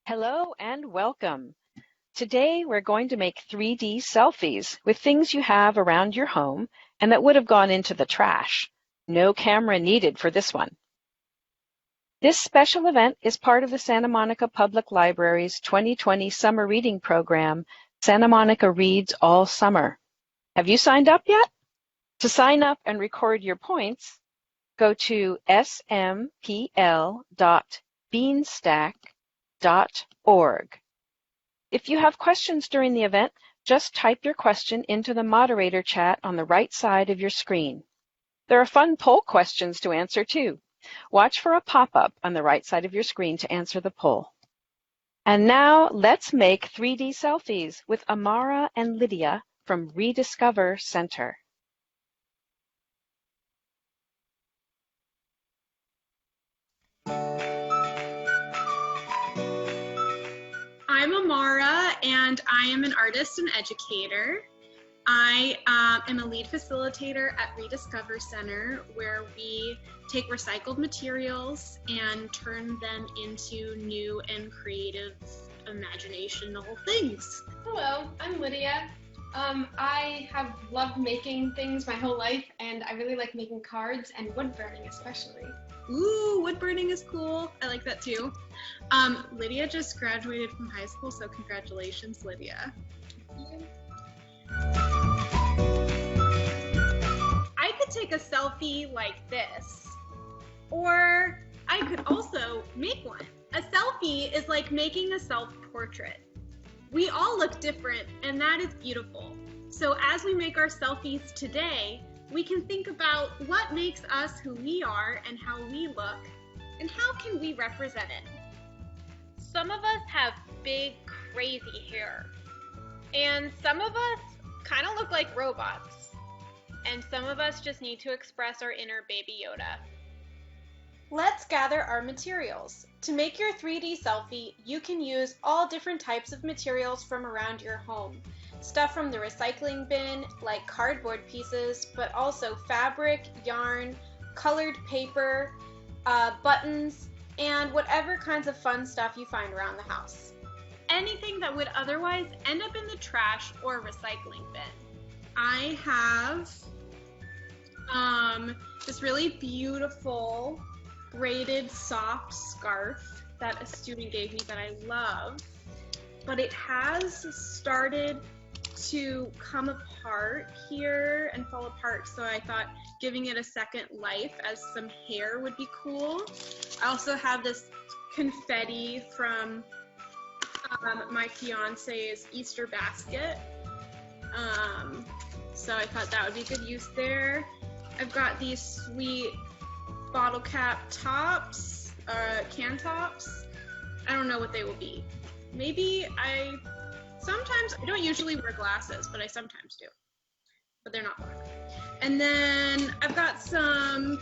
Hello and welcome. Today we're going to make 3D selfies with things you have around your home and that would have gone into the trash. No camera needed for this one. This special event is part of the Santa Monica Public Library's 2020 summer reading program, Santa Monica Reads All Summer. Have you signed up yet? To sign up and record your points, go to smpl.beanstack.org. If you have questions during the event, just type your question into the moderator chat on the right side of your screen. There are fun poll questions to answer too. Watch for a pop-up on the right side of your screen to answer the poll. And now let's make 3D selfies with Amara and Lydia from reDiscover Center. I'm Amara, and I am an artist and educator. I am a lead facilitator at reDiscover Center, where we take recycled materials and turn them into new and creative, imaginational things. Hello, I'm Lydia. I have loved making things my whole life, and I really like making cards and wood burning especially. Ooh, wood burning is cool. I like that too. Lydia just graduated from high school, so congratulations, Lydia. I could take a selfie like this, or I could also make one. A selfie is like making a self-portrait. We all look different, and that is beautiful. So as we make our selfies today, we can think about what makes us who we are and how we look, and how can we represent it. Some of us have big, crazy hair, and some of us kind of look like robots, and some of us just need to express our inner Baby Yoda. Let's gather our materials. To make your 3D selfie, you can use all different types of materials from around your home. Stuff from the recycling bin, like cardboard pieces, but also fabric, yarn, colored paper, buttons, and whatever kinds of fun stuff you find around the house. Anything that would otherwise end up in the trash or recycling bin. I have this really beautiful braided soft scarf that a student gave me that I love, but it has started to come apart here and fall apart, so I thought giving it a second life as some hair would be cool. I also have this confetti from my fiance's Easter basket, so I thought that would be good use there. I've got these sweet bottle cap tops, can tops. I don't know what they will be. Maybe sometimes, I don't usually wear glasses, but I sometimes do. But they're not black. And then I've got some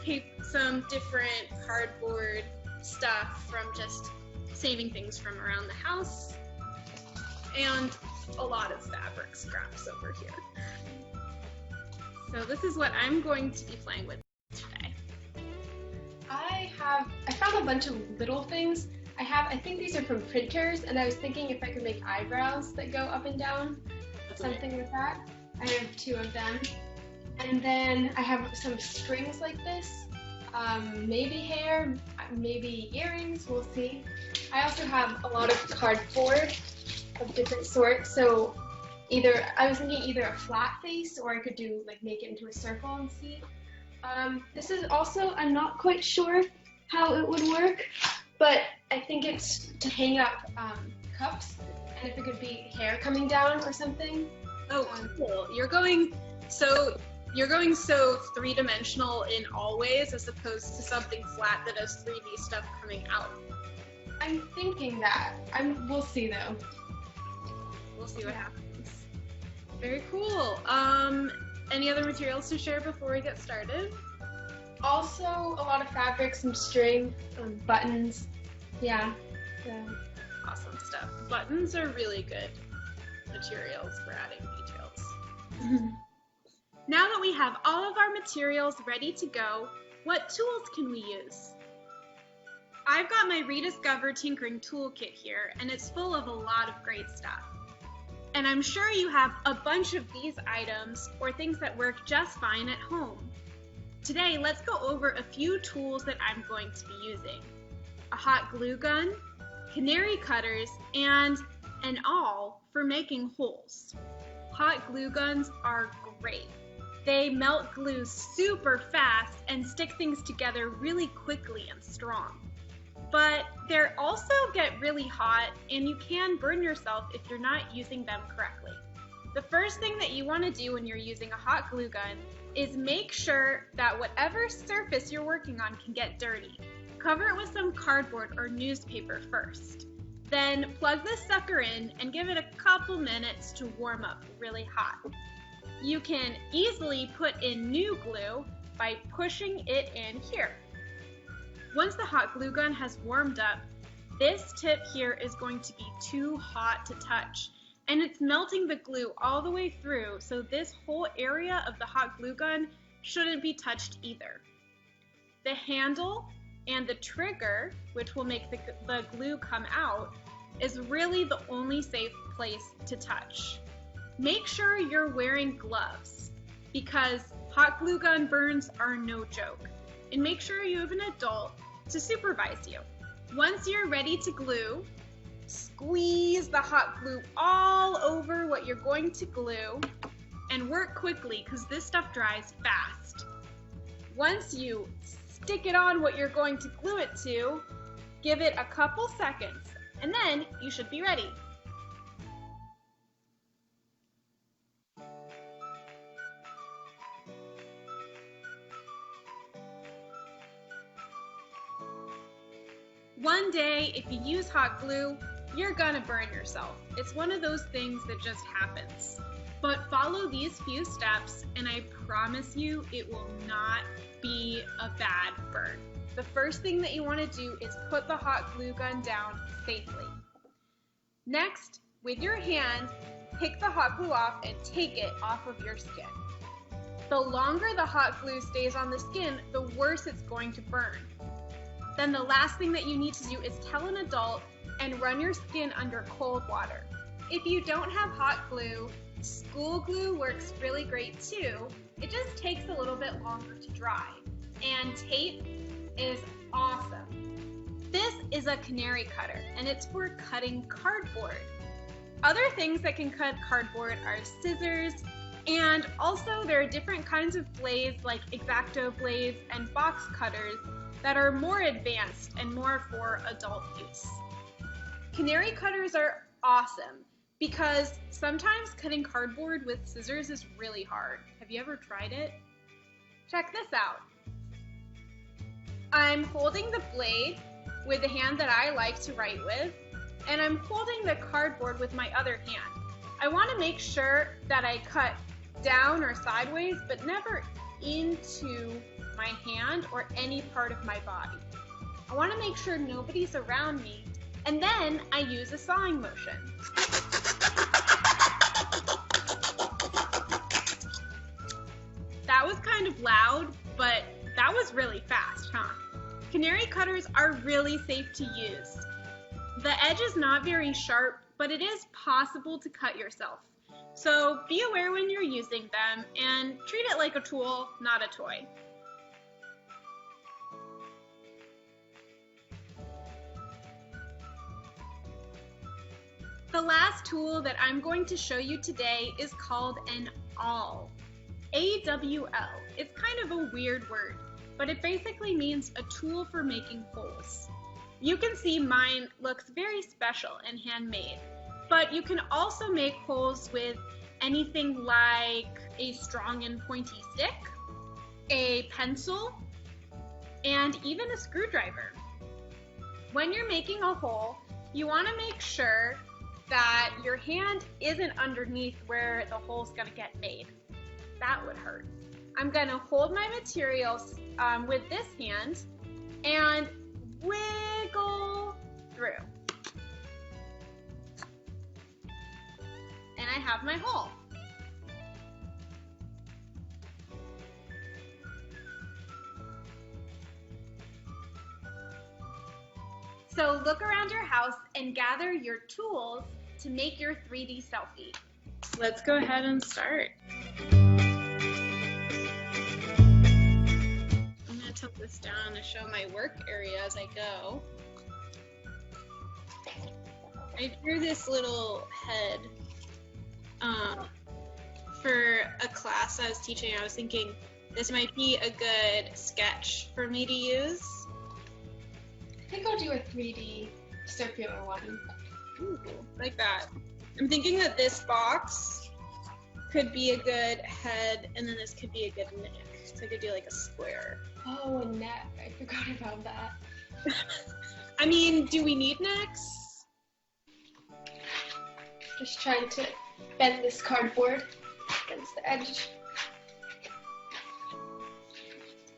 different cardboard stuff from just saving things from around the house. And a lot of fabric scraps over here. So this is what I'm going to be playing with today. I found a bunch of little things. I think these are from printers, and I was thinking if I could make eyebrows that go up and down, something like that. I have 2 of them. And then I have some strings like this, maybe hair, maybe earrings, we'll see. I also have a lot of cardboard of different sorts, so I was thinking either a flat face, or I could make it into a circle and see. This is also, I'm not quite sure how it would work, but I think it's to hang up cups, and if it could be hair coming down or something. Oh, cool. You're going so three-dimensional in all ways, as opposed to something flat that has 3D stuff coming out. I'm thinking that. We'll see though. We'll see what happens. Very cool. Any other materials to share before we get started? Also, a lot of fabric, some string, buttons. Yeah. Awesome stuff. Buttons are really good materials for adding details. Now that we have all of our materials ready to go, what tools can we use? I've got my reDiscover tinkering toolkit here, and it's full of a lot of great stuff. And I'm sure you have a bunch of these items or things that work just fine at home. Today, let's go over a few tools that I'm going to be using. A hot glue gun, canary cutters, and an awl for making holes. Hot glue guns are great. They melt glue super fast and stick things together really quickly and strong. But they also get really hot and you can burn yourself if you're not using them correctly. The first thing that you want to do when you're using a hot glue gun is make sure that whatever surface you're working on can get dirty. Cover it with some cardboard or newspaper first. Then plug this sucker in and give it a couple minutes to warm up really hot. You can easily put in new glue by pushing it in here. Once the hot glue gun has warmed up, this tip here is going to be too hot to touch, and it's melting the glue all the way through, so this whole area of the hot glue gun shouldn't be touched either. The handle and the trigger, which will make the glue come out, is really the only safe place to touch. Make sure you're wearing gloves, because hot glue gun burns are no joke. And make sure you have an adult to supervise you. Once you're ready to glue, squeeze the hot glue all over what you're going to glue and work quickly because this stuff dries fast. Once you stick it on what you're going to glue it to, give it a couple seconds and then you should be ready. One day, if you use hot glue, you're gonna burn yourself. It's one of those things that just happens. But follow these few steps and I promise you it will not be a bad burn. The first thing that you wanna do is put the hot glue gun down safely. Next, with your hand, pick the hot glue off and take it off of your skin. The longer the hot glue stays on the skin, the worse it's going to burn. Then the last thing that you need to do is tell an adult and run your skin under cold water. If you don't have hot glue, school glue works really great too. It just takes a little bit longer to dry. And tape is awesome. This is a canary cutter and it's for cutting cardboard. Other things that can cut cardboard are scissors, and also there are different kinds of blades like X-Acto blades and box cutters that are more advanced and more for adult use. Canary cutters are awesome because sometimes cutting cardboard with scissors is really hard. Have you ever tried it? Check this out. I'm holding the blade with the hand that I like to write with, and I'm holding the cardboard with my other hand. I want to make sure that I cut down or sideways, but never into my hand or any part of my body. I want to make sure nobody's around me, and then I use a sawing motion. That was kind of loud, but that was really fast, huh? Canary cutters are really safe to use. The edge is not very sharp, but it is possible to cut yourself. So be aware when you're using them and treat it like a tool, not a toy. The last tool that I'm going to show you today is called an awl. A-W-L. It's kind of a weird word, but it basically means a tool for making holes. You can see mine looks very special and handmade, but you can also make holes with anything like a strong and pointy stick, a pencil, and even a screwdriver. When you're making a hole, you want to make sure that your hand isn't underneath where the hole's going to get made. That would hurt. I'm going to hold my materials with this hand and wiggle through. And I have my hole. So look around your house and gather your tools to make your 3D selfie. Let's go ahead and start. I'm going to tilt this down to show my work area as I go. I drew this little head for a class I was teaching. I was thinking this might be a good sketch for me to use. I think I'll do a 3D circular one. Ooh, like that. I'm thinking that this box could be a good head, and then this could be a good neck. So I could do like a square. Oh, a neck. I forgot about that. I mean, do we need necks? Just trying to bend this cardboard against the edge.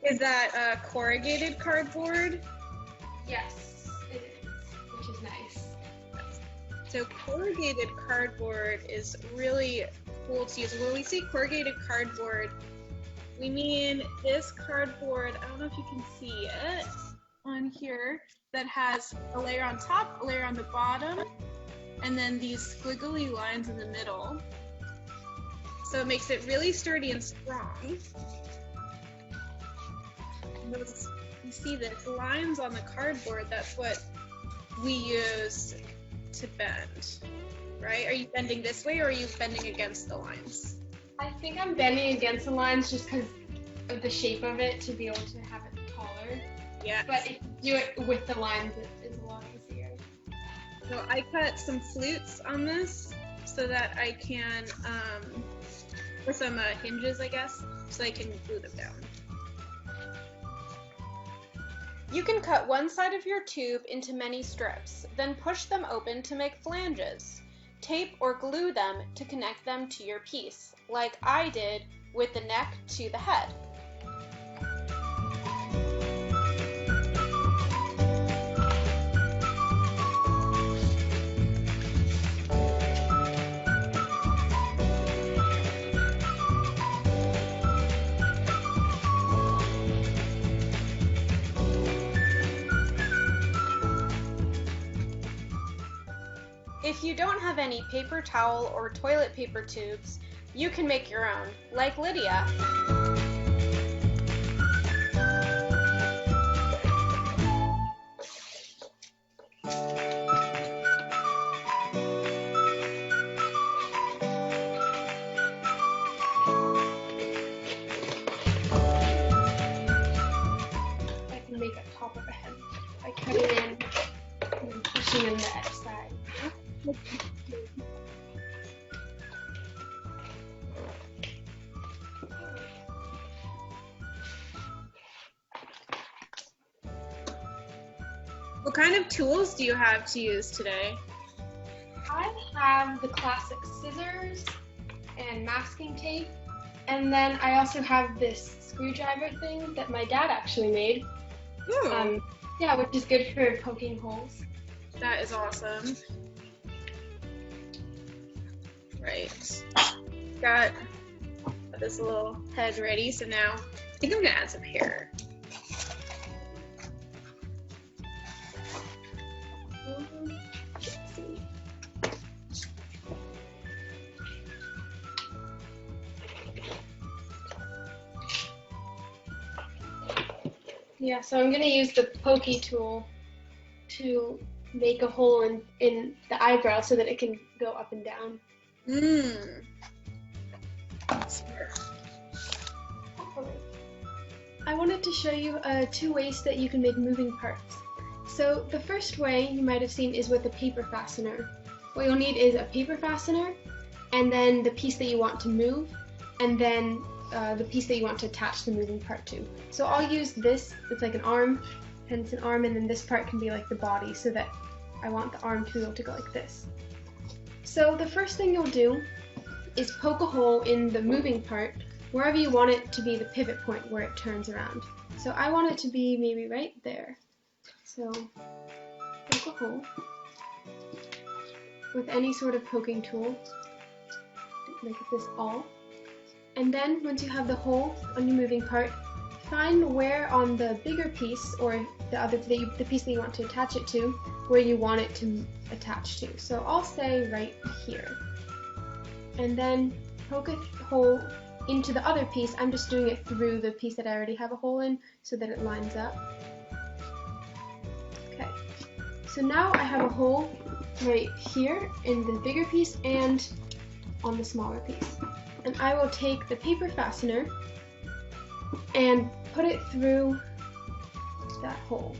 Is that corrugated cardboard? Yes, it is, which is nice. So corrugated cardboard is really cool to use. When we say corrugated cardboard, we mean this cardboard, I don't know if you can see it on here, that has a layer on top, a layer on the bottom, and then these squiggly lines in the middle. So it makes it really sturdy and strong. Those, you see the lines on the cardboard, that's what we use to bend, right? Are you bending this way or are you bending against the lines? I think I'm bending against the lines just because of the shape of it to be able to have it taller. Yeah. But if you do it with the lines, it is a lot easier. So I cut some flutes on this so that I can, or some hinges, I guess, so I can glue them down. You can cut one side of your tube into many strips, then push them open to make flanges. Tape or glue them to connect them to your piece, like I did with the neck to the head. If you don't have any paper towel or toilet paper tubes, you can make your own, like Lydia. I can make a top of a head by cutting in and then pushing in the edge side. What kind of tools do you have to use today? I have the classic scissors and masking tape, and then I also have this screwdriver thing that my dad actually made. Ooh, Yeah, which is good for poking holes. that is awesome. Right. Got this little head ready, so now I think I'm gonna add some hair. Let's see. Yeah, so I'm gonna use the pokey tool to make a hole in the eyebrow so that it can go up and down. I wanted to show you two ways that you can make moving parts. So the first way you might have seen is with a paper fastener. What you'll need is a paper fastener, and then the piece that you want to move, and then the piece that you want to attach the moving part to. So I'll use this, it's like an arm, hence an arm, and then this part can be like the body, so that I want the arm to be able to go like this. So the first thing you'll do is poke a hole in the moving part wherever you want it to be the pivot point where it turns around. So I want it to be maybe right there. So poke a hole with any sort of poking tool, make this all. And then once you have the hole on your moving part, find where on the bigger piece, or the piece that you want to attach it to, where you want it to attach to. So I'll say right here. And then poke a hole into the other piece. I'm just doing it through the piece that I already have a hole in so that it lines up. Okay, so now I have a hole right here in the bigger piece and on the smaller piece. And I will take the paper fastener and put it through that hole.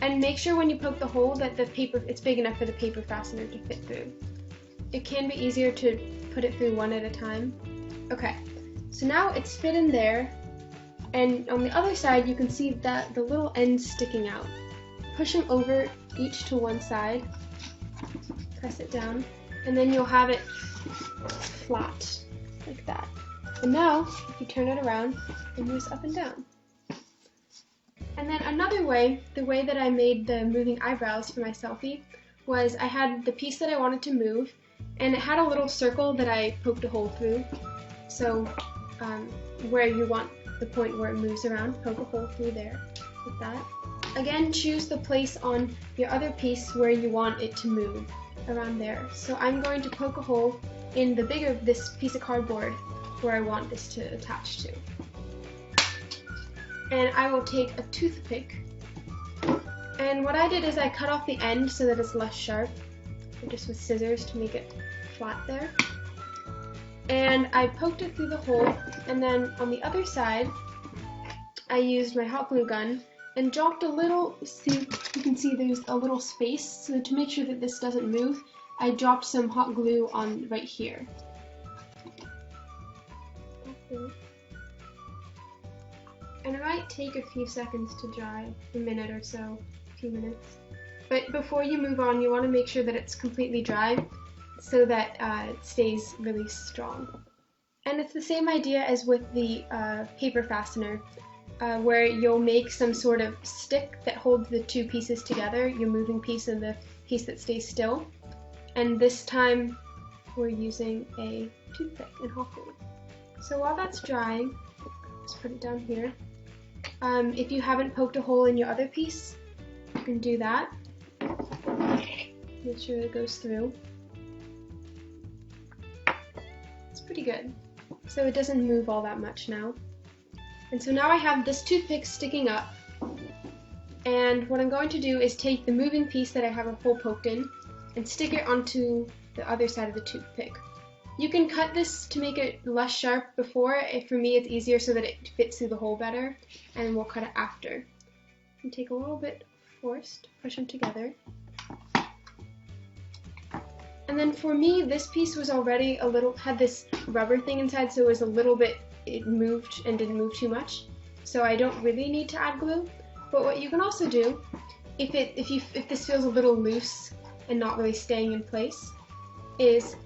And make sure when you poke the hole that it's big enough for the paper fastener to fit through. It can be easier to put it through one at a time. Okay, so now it's fit in there, and on the other side you can see that the little ends sticking out. Push them over each to one side, press it down, and then you'll have it flat, like that. And now, if you turn it around, it moves up and down. And then another way, the way that I made the moving eyebrows for my selfie, was I had the piece that I wanted to move, and it had a little circle that I poked a hole through. So where you want the point where it moves around, poke a hole through there, like that. Again, choose the place on your other piece where you want it to move, around there. So I'm going to poke a hole in this piece of cardboard where I want this to attach to. And I will take a toothpick, and what I did is I cut off the end so that it's less sharp, just with scissors to make it flat there. And I poked it through the hole, and then on the other side I used my hot glue gun and dropped a little, you can see there's a little space, so to make sure that this doesn't move, I dropped some hot glue on right here. And it might take a few seconds to dry, a minute or so, a few minutes. But before you move on, you want to make sure that it's completely dry so that it stays really strong. And it's the same idea as with the paper fastener, where you'll make some sort of stick that holds the two pieces together, your moving piece and the piece that stays still. And this time we're using a toothpick and hot glue. So while that's drying, let's put it down here. If you haven't poked a hole in your other piece, you can do that. Make sure it goes through. It's pretty good. So it doesn't move all that much now. And so now I have this toothpick sticking up. And what I'm going to do is take the moving piece that I have a hole poked in and stick it onto the other side of the toothpick. You can cut this to make it less sharp before. For me, it's easier so that it fits through the hole better, and we'll cut it after. And take a little bit of force to push them together. And then for me, this piece was already had this rubber thing inside, so it was a little bit, it moved and didn't move too much. So I don't really need to add glue. But what you can also do, if this feels a little loose and not really staying in place, is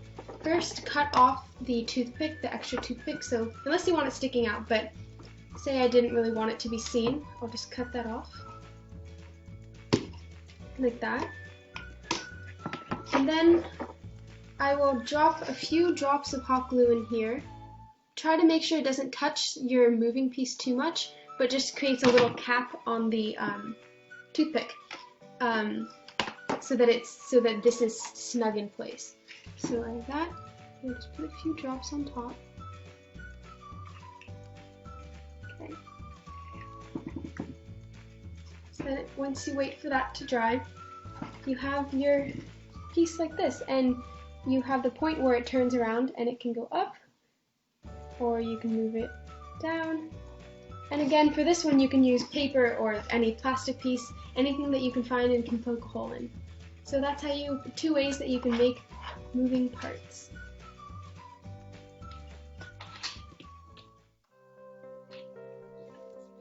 first cut off the toothpick, the extra toothpick, so unless you want it sticking out, but say I didn't really want it to be seen, I'll just cut that off, like that. And then I will drop a few drops of hot glue in here. Try to make sure it doesn't touch your moving piece too much, but just creates a little cap on the toothpick, so that this is snug in place. So like that, we'll just put a few drops on top. Okay. So then once you wait for that to dry, you have your piece like this, and you have the point where it turns around and it can go up, or you can move it down. And again, for this one you can use paper or any plastic piece, anything that you can find and can poke a hole in. So that's how two ways that you can make moving parts.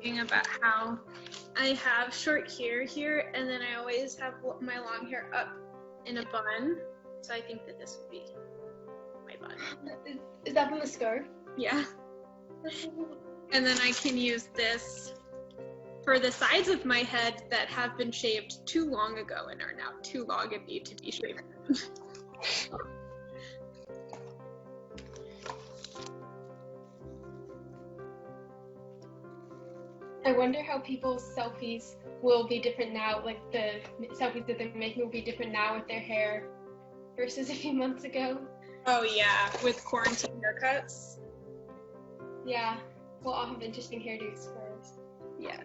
Thinking about how I have short hair here, and then I always have my long hair up in a bun. So I think that this would be my bun. Is that from the scarf? Yeah. And then I can use this for the sides of my head that have been shaved too long ago and are now too long and need to be shaved. I wonder how people's selfies will be different now, like the selfies that they're making will be different now with their hair versus a few months ago. Oh yeah, with quarantine haircuts. Yeah, we'll all have interesting hairdos for us. Yeah.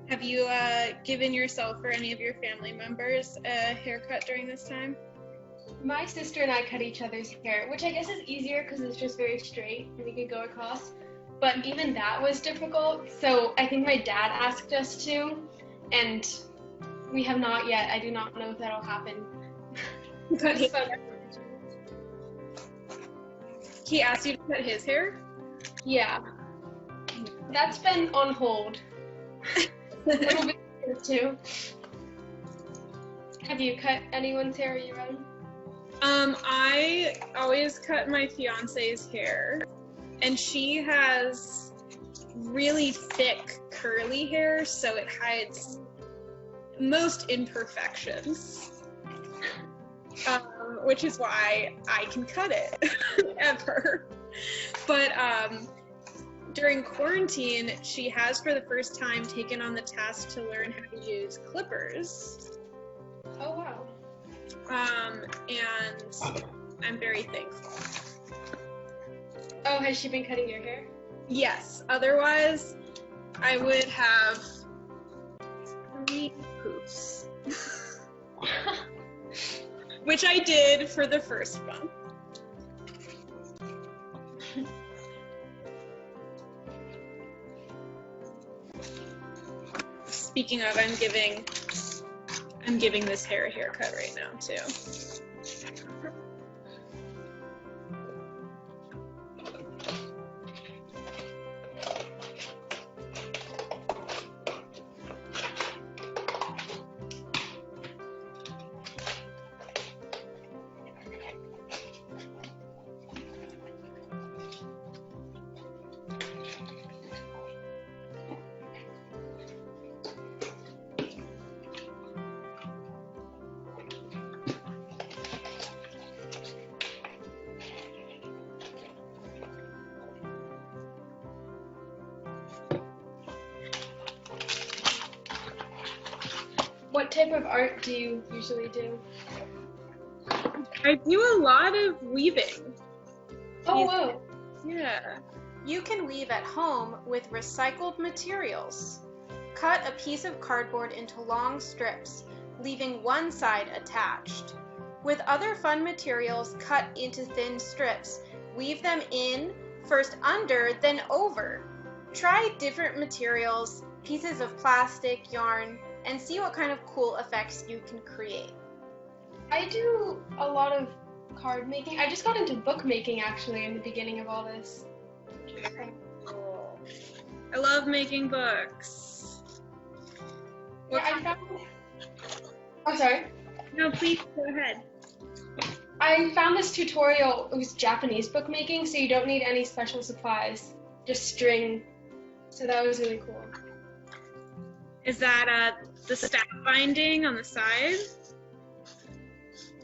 Have you given yourself or any of your family members a haircut during this time? My sister and I cut each other's hair, which I guess is easier because it's just very straight and we can go across. But even that was difficult, so I think my dad asked us to, and we have not yet. I do not know if that'll happen. Cut his hair. He asked you to cut his hair? Yeah. That's been on hold. A little bit too. Have you cut anyone's hair or your own? I always cut my fiance's hair, and she has really thick curly hair, so it hides most imperfections, which is why I can cut it ever. But during quarantine, she has for the first time taken on the task to learn how to use clippers. Oh wow. And I'm very thankful. Oh, has she been cutting your hair? Yes, otherwise I would have 3 poofs. Which I did for the first one. Speaking of, I'm giving this hair a haircut right now too. What type of art do you usually do? I do a lot of weaving. Oh, wow. Yeah. You can weave at home with recycled materials. Cut a piece of cardboard into long strips, leaving one side attached. With other fun materials cut into thin strips, weave them in, first under, then over. Try different materials, pieces of plastic, yarn, and see what kind of cool effects you can create. I do a lot of card making. I just got into bookmaking actually in the beginning of all this. Cool. I love making books. What Yeah, I found... Oh, sorry. No, please go ahead. I found this tutorial. It was Japanese bookmaking, so you don't need any special supplies, just string. So that was really cool. Is that the stack binding on the side?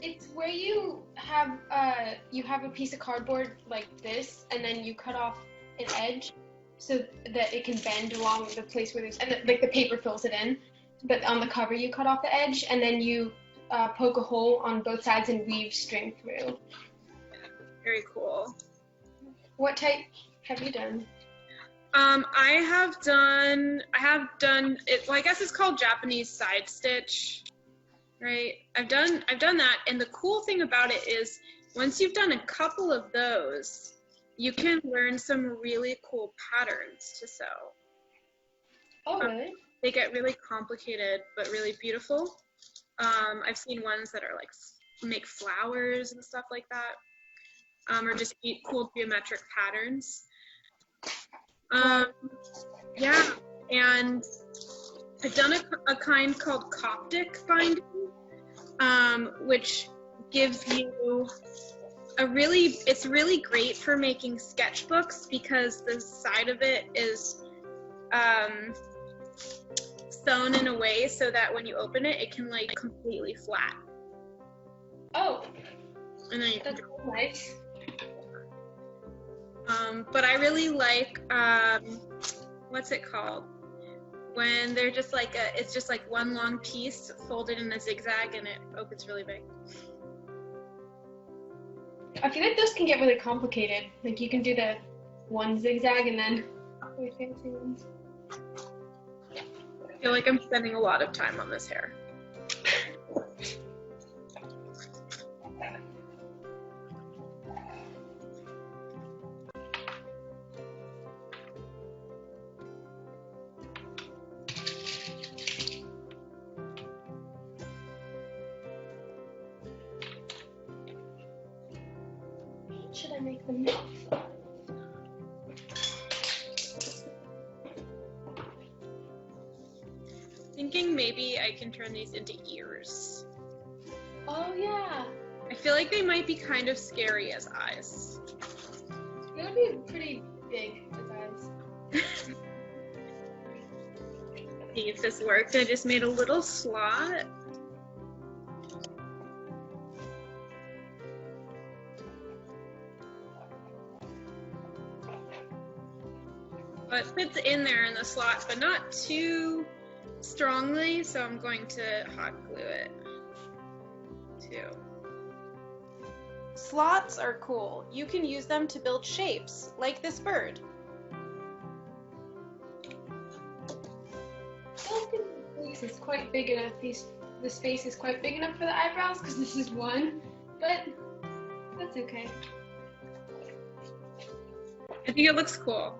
It's where you have a piece of cardboard like this, and then you cut off an edge so that it can bend along the place where there's, and like the paper fills it in. But on the cover, you cut off the edge, and then you poke a hole on both sides and weave string through. Very cool. What type have you done? I have done it. Well, I guess it's called Japanese side stitch, right? I've done that, and the cool thing about it is once you've done a couple of those, you can learn some really cool patterns to sew. Oh, really? They get really complicated, but really beautiful. I've seen ones that are like make flowers and stuff like that, or just cool geometric patterns. Yeah, and I've done a kind called Coptic binding, which gives you it's really great for making sketchbooks because the side of it is sewn in a way so that when you open it, it can like completely flat. Oh, And then you can that's nice. but I really like what's it called? When they're just like it's just like one long piece folded in a zigzag and it opens really big. I feel like those can get really complicated. Like you can do the one zigzag and then really fancy ones. I feel like I'm spending a lot of time on this hair. Should I make them mouth? Thinking maybe I can turn these into ears. Oh yeah, I feel like they might be kind of scary as eyes. it would be pretty big as eyes. See if this works. I just made a little slot. Well, it fits in there in the slot, but not too strongly, so I'm going to hot glue it too. Slots are cool. You can use them to build shapes, like this bird. I don't think this is quite big enough. The space is quite big enough for the eyebrows because this is one, but that's okay. I think it looks cool.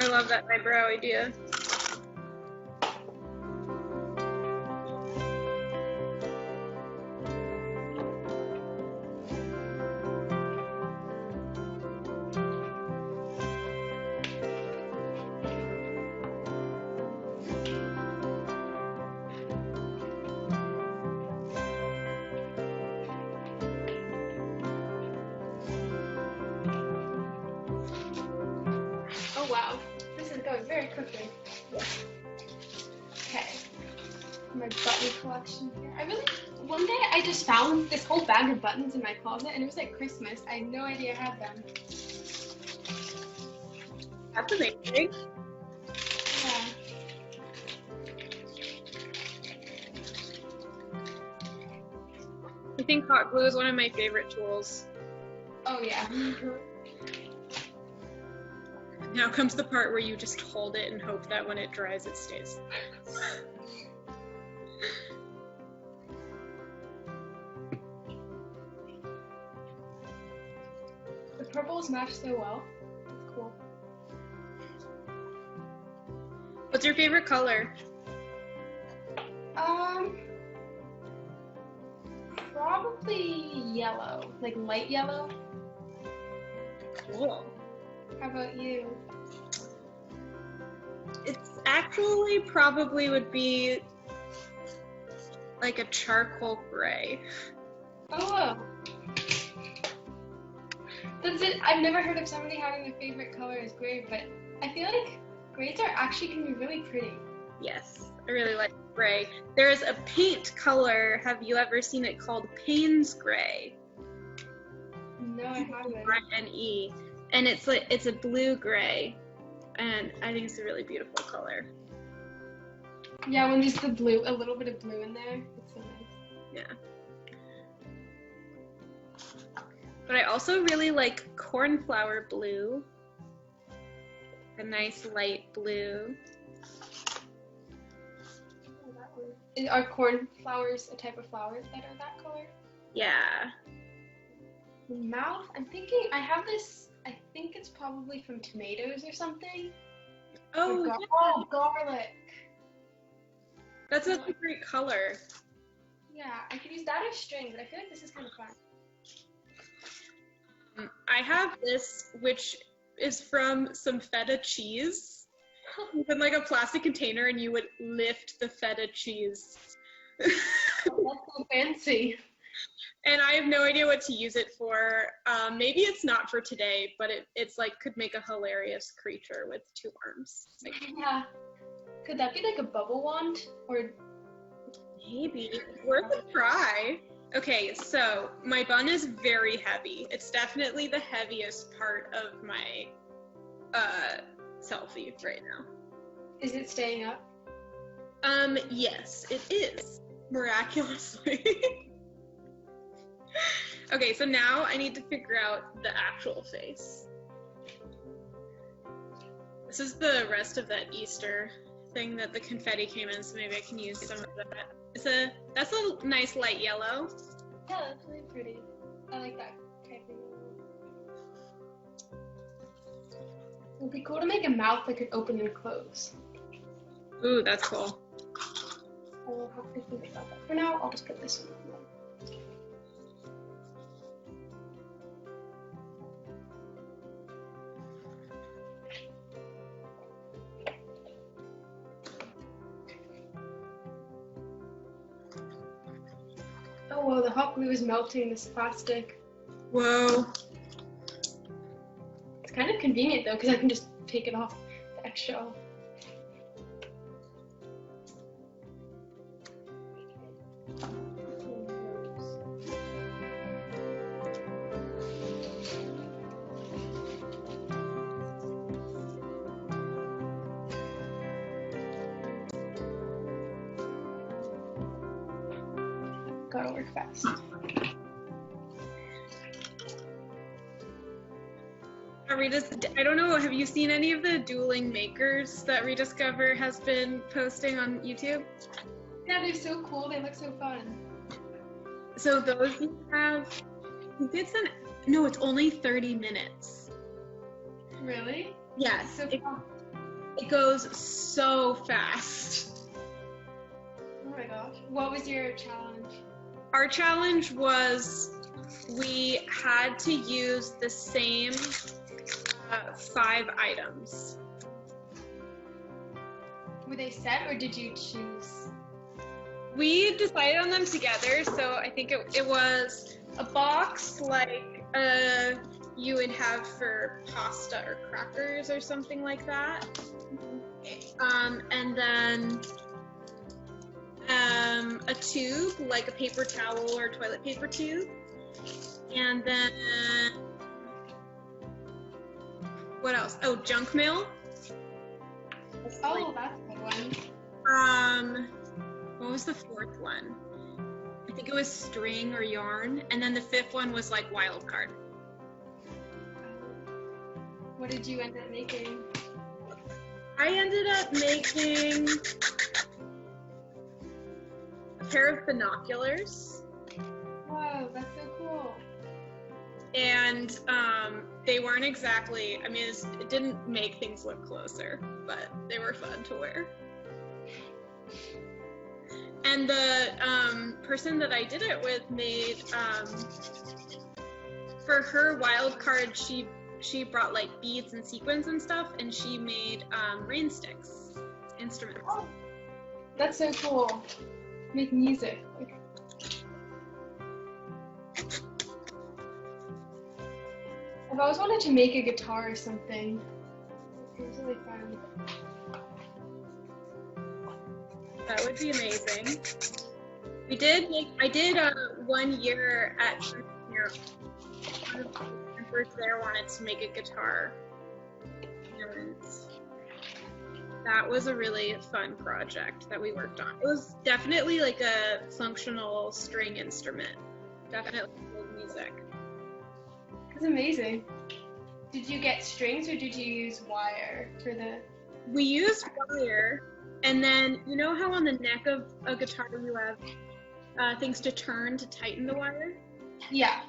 I love that eyebrow idea. Oh wow, this is going very quickly. Okay, my button collection here. One day I just found this whole bag of buttons in my closet and it was like Christmas. I had no idea I had them. That's amazing. Yeah. I think hot glue is one of my favorite tools. Oh yeah. Now comes the part where you just hold it and hope that when it dries it stays. The purples match so well. It's cool. What's your favorite color? Probably yellow, like light yellow. Cool. How about you? It's actually probably would be like a charcoal gray. Oh. That's it. I've never heard of somebody having a favorite color as gray, but I feel like grays are actually can be really pretty. Yes, I really like gray. There's a paint color. Have you ever seen it called Payne's Gray? No, I haven't. R-N-E. And it's a blue gray, and I think it's a really beautiful color. Yeah, when there's the blue, a little bit of blue in there, it's so nice. Yeah. But I also really like cornflower blue. A nice light blue. Are cornflowers a type of flowers that are that color? Yeah. The mouth, I'm thinking, I have this, I think it's probably from tomatoes or something. Oh, yeah. Oh, garlic. That's a great color. Yeah, I could use that as string, but I feel like this is kind of fun. I have this, which is from some feta cheese. in like a plastic container, and you would lift the feta cheese. Oh, that's so fancy. And I have no idea what to use it for. Maybe it's not for today, but it's like could make a hilarious creature with 2 arms. Like, Yeah. Could that be like a bubble wand? Or maybe. Worth a try. Okay, so my bun is very heavy. It's definitely the heaviest part of my selfie right now. is it staying up? Yes, it is. Miraculously. Okay, so now I need to figure out the actual face. This is the rest of that Easter thing that the confetti came in, so maybe I can use some of that. That's a nice light yellow. Yeah, that's really pretty. I like that type of It would be cool to make a mouth that could open and close. Ooh, that's cool. I will have to think about that. For now, I'll just put this one on. Oh, well, the hot glue is melting this plastic. Whoa. It's kind of convenient, though, because I can just take it off the extra off. Gotta work fast. I don't know, have you seen any of the dueling makers that reDiscover has been posting on YouTube? Yeah, they're so cool. They look so fun. So those you have, I think it's only 30 minutes. Really? Yes, So fun. it goes so fast. Oh my gosh. What was your challenge? Our challenge was we had to use the same 5 items. Were they set or did you choose? We decided on them together, so I think it was a box like you would have for pasta or crackers or something like that. And then a tube, like a paper towel or toilet paper tube. And then, what else? Oh, junk mail. Oh, that's a good one. What was the 4th one? I think it was string or yarn. And then the 5th one was like wild card. What did you end up making? I ended up making a pair of binoculars. Whoa, that's so cool. And they weren't exactly, I mean, it didn't make things look closer, but they were fun to wear. And the person that I did it with made, for her wild card, she brought like beads and sequins and stuff, and she made rain sticks, instruments. Oh, that's so cool. Make music. I've always wanted to make a guitar or something. It was really fun. That would be amazing. I did 1 year at one of the members there wanted to make a guitar. And that was a really fun project that we worked on. It was definitely like a functional string instrument. Definitely good music. That's amazing. Did you get strings or did you use wire for the... We used wire, and then you know how on the neck of a guitar you have things to turn to tighten the wire? Yeah.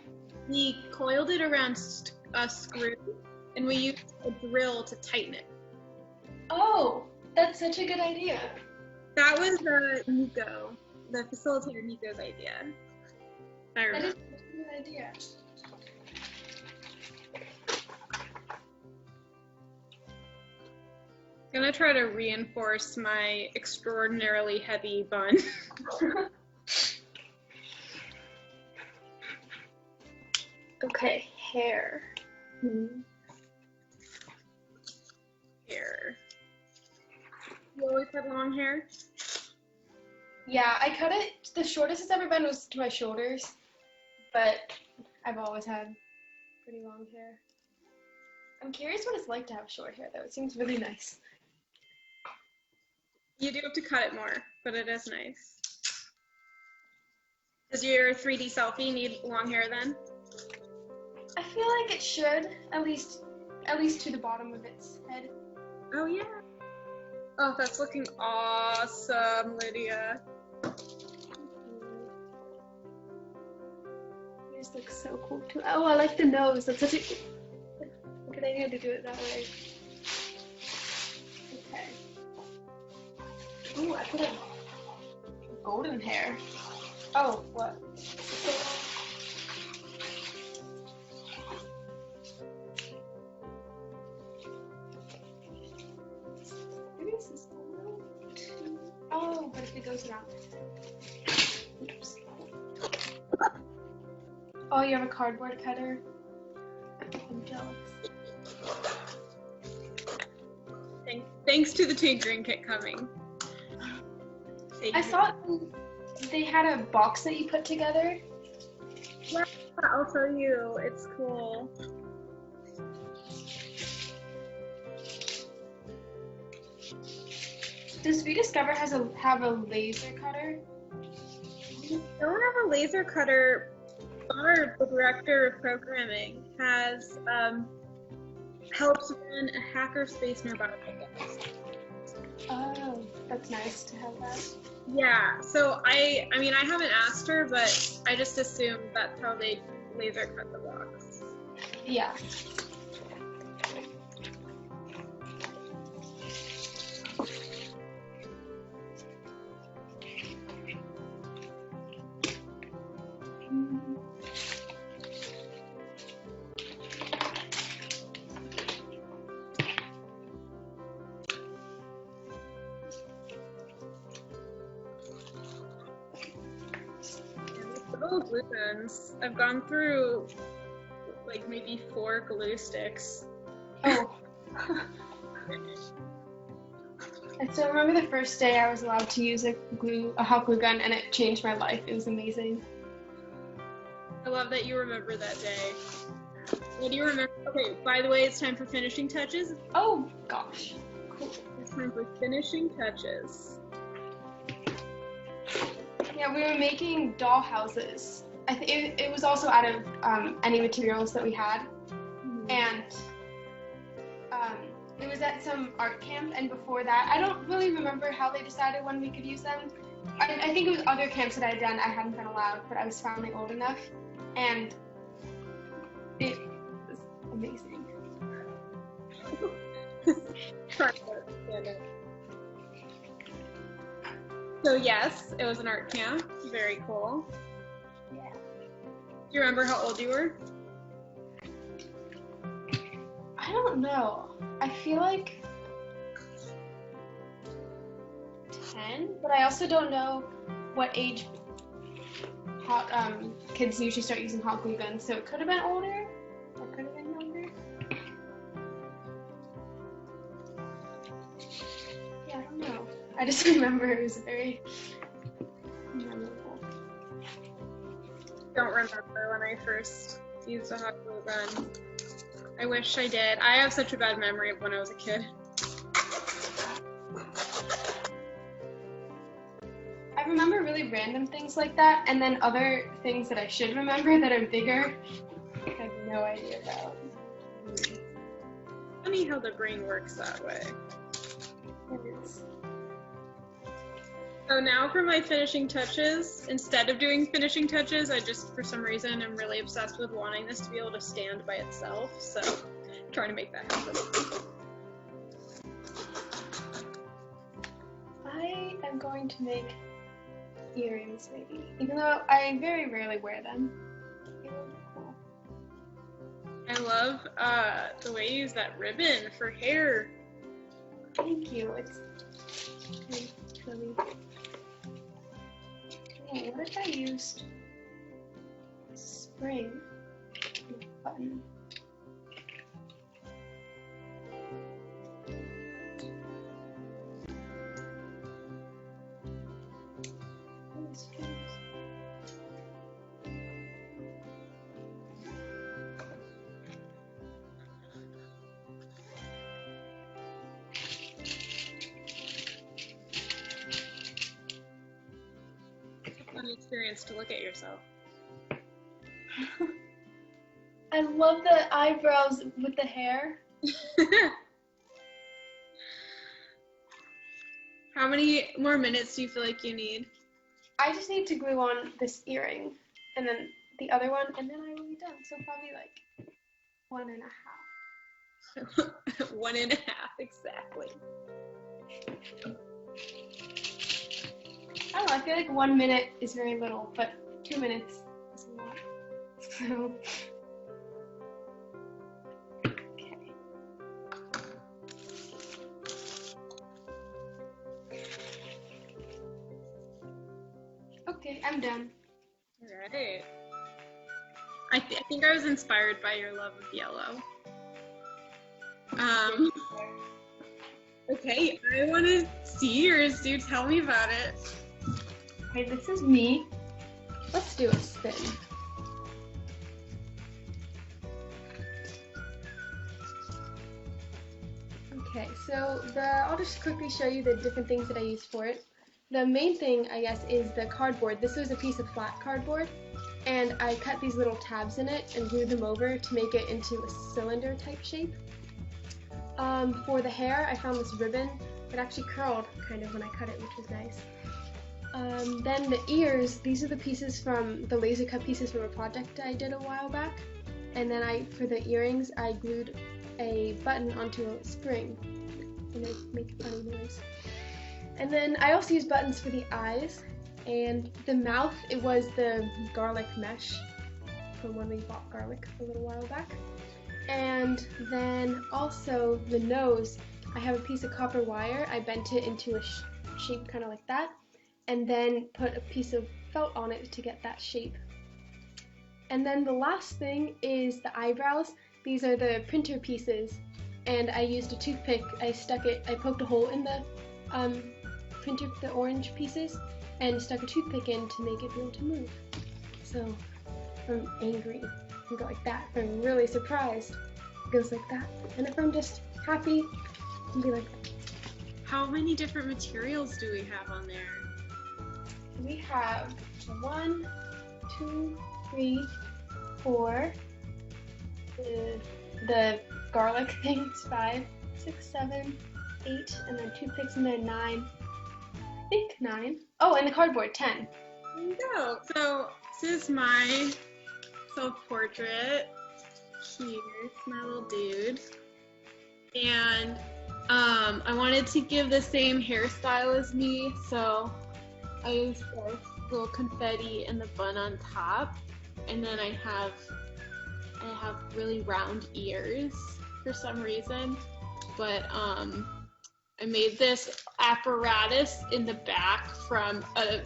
We coiled it around a screw, and we used a drill to tighten it. Oh, that's such a good idea. That was Nico, the facilitator Nico's idea. I That remember. is such a good idea. I'm gonna try to reinforce my extraordinarily heavy bun. Okay, hair. Hair. You always had long hair? Yeah, I cut it. The shortest it's ever been was to my shoulders, but I've always had pretty long hair. I'm curious what it's like to have short hair, though. It seems really nice. You do have to cut it more, but it is nice. Does your 3D selfie need long hair then? I feel like it should, at least to the bottom of its head. Oh yeah. Oh, that's looking awesome, Lydia. Yours looks so cool too. Oh, I like the nose. That's such a good idea to do it that way. Okay. Ooh, I put a golden hair. Oh, what? Maybe this is a little too... Oh, but if it goes around. Oops. Oh, you have a cardboard cutter? I'm jealous. Thanks to the tinkering kit coming. I saw they had a box that you put together. Yeah, I'll show you. It's cool. Does reDiscover have a laser cutter? I don't have a laser cutter. Barb, the director of programming, has helps run a hackerspace nearby. Oh, that's nice to have that. Yeah, so I mean, I haven't asked her, but I just assumed that's how they laser cut the box. Yeah. Little glue guns. I've gone through like maybe 4 glue sticks. Oh. I still remember the first day I was allowed to use a hot glue gun, and it changed my life. It was amazing. I love that you remember that day. What do you remember? Okay, by the way, it's time for finishing touches. Oh gosh. Cool. It's time for finishing touches. Yeah, we were making doll houses. I think it was also out of any materials that we had, and it was at some art camp. And before that, I don't really remember how they decided when we could use them. I think it was other camps that I had done. I hadn't been allowed, but I was finally old enough, and it was amazing. So yes, it was an art camp. Very cool. Yeah. Do you remember how old you were? I don't know. I feel like 10, but I also don't know what age kids usually start using hot glue guns. So it could have been older, or could have been younger. Yeah, I don't know. I just remember it was very memorable. Don't remember when I first used a hot glue gun. I wish I did. I have such a bad memory of when I was a kid. I remember really random things like that, and then other things that I should remember that are bigger, I have no idea about. Funny how the brain works that way. It is. So now for my finishing touches, instead of doing finishing touches, I just, for some reason, am really obsessed with wanting this to be able to stand by itself, so I'm trying to make that happen. I am going to make earrings, maybe, even though I very rarely wear them. They will be cool. I love the way you use that ribbon for hair. Thank you. It's really. Oh, what if I used spring button? Fun experience to look at yourself. I love the eyebrows with the hair. How many more minutes do you feel like you need? I just need to glue on this earring and then the other one, and then I will be done. So probably like 1.5. 1.5, exactly. I don't know, I feel like 1 minute is very little, but 2 minutes is a lot. So, okay. Okay, I'm done. Alright. I think I was inspired by your love of yellow. Okay, I want to see yours, dude. Tell me about it. Okay, this is me. Let's do a spin. Okay, so I'll just quickly show you the different things that I used for it. The main thing, I guess, is the cardboard. This was a piece of flat cardboard, and I cut these little tabs in it and glued them over to make it into a cylinder type shape. For the hair, I found this ribbon. It actually curled kind of when I cut it, which was nice. Then the ears, these are the pieces from the laser cut pieces from a project I did a while back. And then for the earrings, I glued a button onto a spring, and they make a funny noise. And then I also used buttons for the eyes, and the mouth, it was the garlic mesh from when we bought garlic a little while back. And then also the nose, I have a piece of copper wire. I bent it into a shape kind of like that, and then put a piece of felt on it to get that shape. And then the last thing is the eyebrows. These are the printer pieces, and I used a toothpick. I poked a hole in the printer, the orange pieces, and stuck a toothpick in to make it be able to move. So if I'm angry, it can go like that. If I'm really surprised, it goes like that. And if I'm just happy, it can be like that. How many different materials do we have on there? We have 1, 2, 3, 4. The garlic thing is 5, 6, 7, 8, and then toothpicks in there 9. I think 9. Oh, and the cardboard 10. There you go. So this is my self-portrait. Here's my little dude. And I wanted to give the same hairstyle as me, so I used this little confetti and the bun on top, and then I have really round ears for some reason, but I made this apparatus in the back from a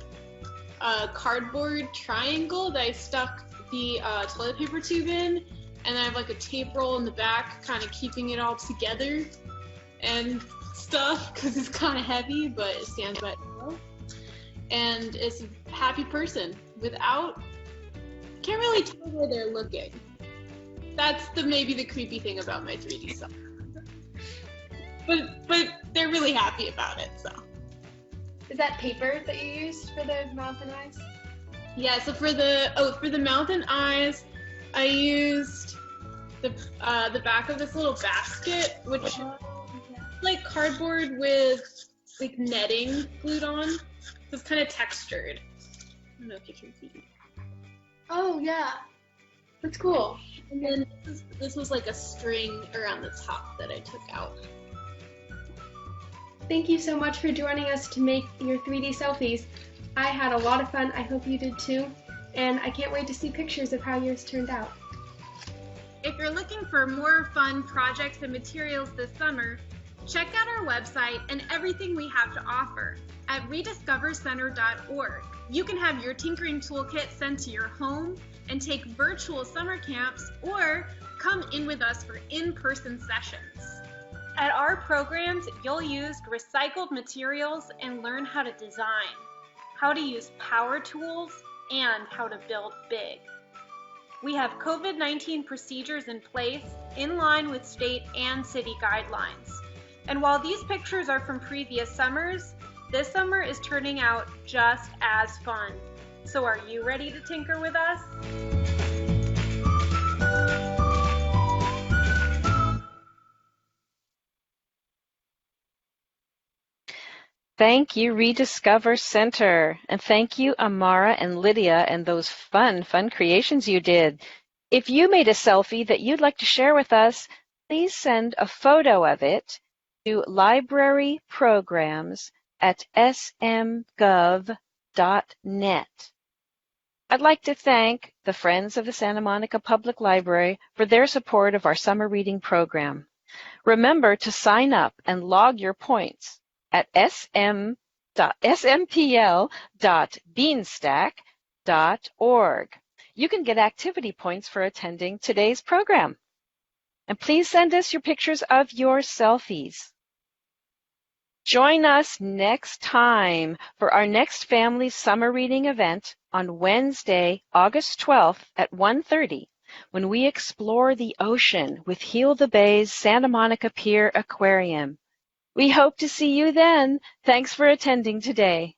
cardboard triangle that I stuck the toilet paper tube in, and I have like a tape roll in the back kind of keeping it all together and stuff because it's kind of heavy, but it stands by itself. And it's a happy person without, can't really tell where they're looking. That's maybe the creepy thing about my 3D stuff. But they're really happy about it, so. Is that paper that you used for the mouth and eyes? Yeah, so for the mouth and eyes, I used the back of this little basket, which is like cardboard with like netting glued on. So it's kind of textured. I don't know if you can see. Oh yeah, that's cool. And then this was like a string around the top that I took out. Thank you so much for joining us to make your 3D selfies. I had a lot of fun. I hope you did too. And I can't wait to see pictures of how yours turned out. If you're looking for more fun projects and materials this summer, Check out our website and everything we have to offer at reDiscoverCenter.org. You can have your tinkering toolkit sent to your home and take virtual summer camps or come in with us for in-person sessions. At our programs, you'll use recycled materials and learn how to design, how to use power tools, and how to build big. We have COVID-19 procedures in place in line with state and city guidelines. And while these pictures are from previous summers, this summer is turning out just as fun. So are you ready to tinker with us? Thank you, reDiscover Center. And thank you, Amara and Lydia, and those fun creations you did. If you made a selfie that you'd like to share with us, please send a photo of it to libraryprograms@smgov.net. I'd like to thank the Friends of the Santa Monica Public Library for their support of our summer reading program. Remember to sign up and log your points at smpl.beanstack.org. You can get activity points for attending today's program. And please send us your pictures of your selfies. Join us next time for our next family summer reading event on Wednesday, August 12th at 1:30, when we explore the ocean with Heal the Bay's Santa Monica Pier Aquarium. We hope to see you then. Thanks for attending today.